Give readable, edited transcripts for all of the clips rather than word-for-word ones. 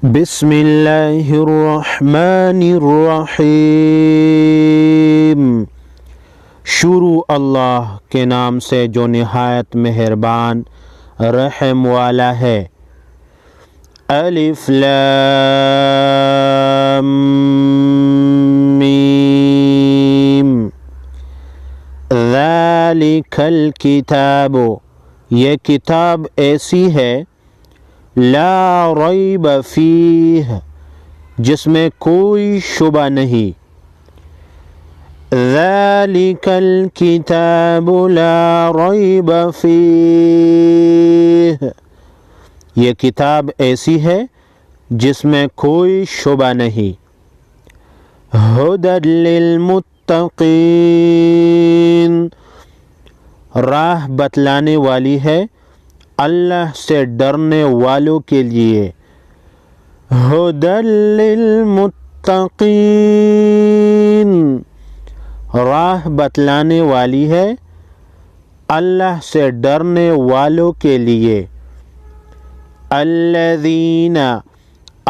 بسم اللہ الرحمن الرحیم۔ شروع اللہ کے نام سے جو نہایت مہربان رحم والا ہے۔ الف لام میم۔ ذالک الکتاب، یہ کتاب ایسی ہے، لا ریب فیہ، جس میں کوئی شبہ نہیں۔ ذالک الکتاب لا ریب فیہ، یہ کتاب ایسی ہے جس میں کوئی شبہ نہیں۔ ھدی للمتقین، راہ بتلانے والی ہے اللہ سے ڈرنے والوں کے لیے۔ ھدی للمتقین، راہ بتلانے والی ہے اللہ سے ڈرنے والوں کے لیے۔ الذین،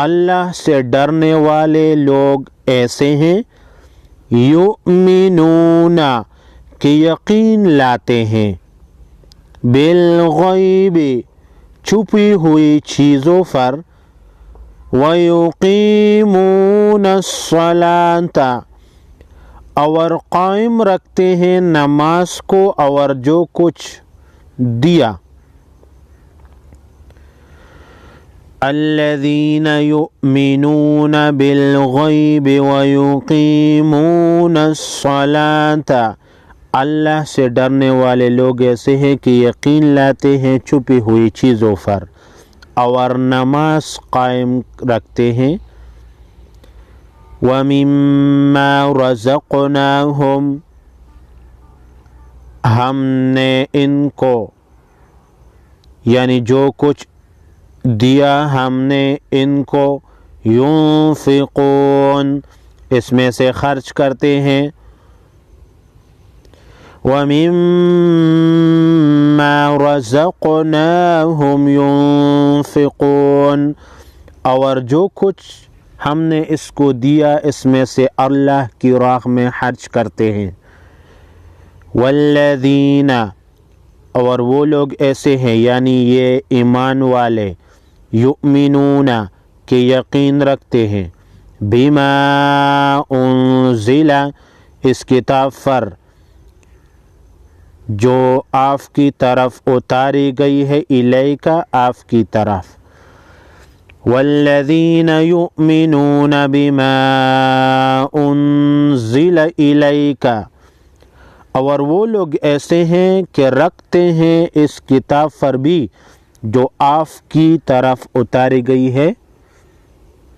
اللہ سے ڈرنے والے لوگ ایسے ہیں، یؤمنون، کہ یقین لاتے ہیں، بالغیب، چھپی ہوئی چیزوں پر، ویقیمون الصلاۃ، اور قائم رکھتے ہیں نماز کو اور جو کچھ دیا۔ الذین یؤمنون بالغیب ویقیمون الصلاۃ، اللہ سے ڈرنے والے لوگ ایسے ہیں کہ یقین لاتے ہیں چھپی ہوئی چیزوں پر اور نماز قائم رکھتے ہیں۔ وَمِمَّا رَزَقْنَاهُمْ، ہم نے ان کو، یعنی جو کچھ دیا ہم نے ان کو، ينفقون، اس میں سے خرچ کرتے ہیں۔ وَمِمَّا رَزَقْنَاهُمْ يُنفِقُونَ، اور جو کچھ ہم نے اس کو دیا اس میں سے اللہ کی راہ میں خرچ کرتے ہیں۔ وَالَّذِينَ، اور وہ لوگ ایسے ہیں یعنی یہ ایمان والے، یؤمنون، کہ یقین رکھتے ہیں، بما انزل، اس کتاب پر جو آپ کی طرف اتاری گئی ہے، الیک، آپ کی طرف۔ والذین یؤمنون بما انزل الیک، اور وہ لوگ ایسے ہیں کہ رکھتے ہیں اس کتاب پر بھی جو آپ کی طرف اتاری گئی ہے،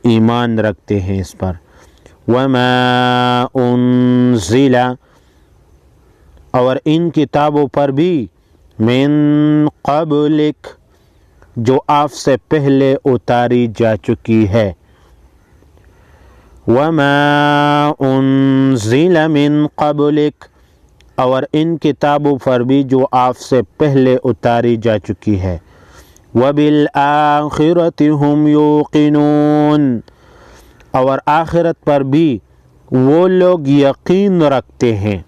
ایمان رکھتے ہیں اس پر۔ وما انزل، اور ان کتابوں پر بھی، من قبلک، جو آپ سے پہلے اتاری جا چکی ہے۔ وما انزل من قبلک، اور ان کتابوں پر بھی جو آپ سے پہلے اتاری جا چکی ہے۔ وبالآخرۃ ھم یوقنون، اور آخرت پر بھی وہ لوگ یقین رکھتے ہیں۔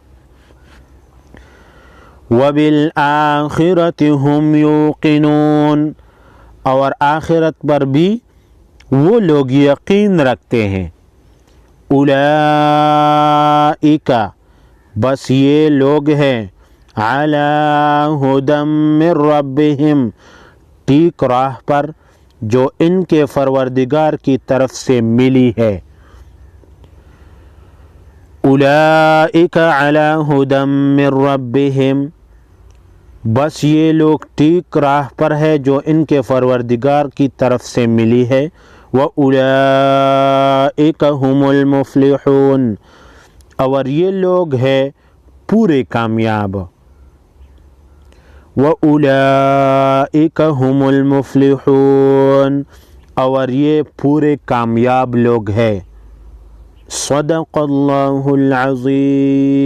وبالآخرۃ ھم یوقنون، اور آخرت پر بھی وہ لوگ یقین رکھتے ہیں۔ اولئک، بس یہ لوگ ہیں، علی ھدی من ربہم، ٹھیک راہ پر جو ان کے پروردگار کی طرف سے ملی ہے۔ اولئک علی ھدی من ربہم، بس یہ لوگ ٹھیک راہ پر ہے جو ان کے پروردگار کی طرف سے ملی ہے۔ وَأُولَئِكَ هُمُ الْمُفْلِحُونَ، اور یہ لوگ ہیں پورے کامیاب۔ وَأُولَئِكَ هُمُ الْمُفْلِحُونَ، اور یہ پورے کامیاب لوگ ہیں۔ صدق اللہ العظیم۔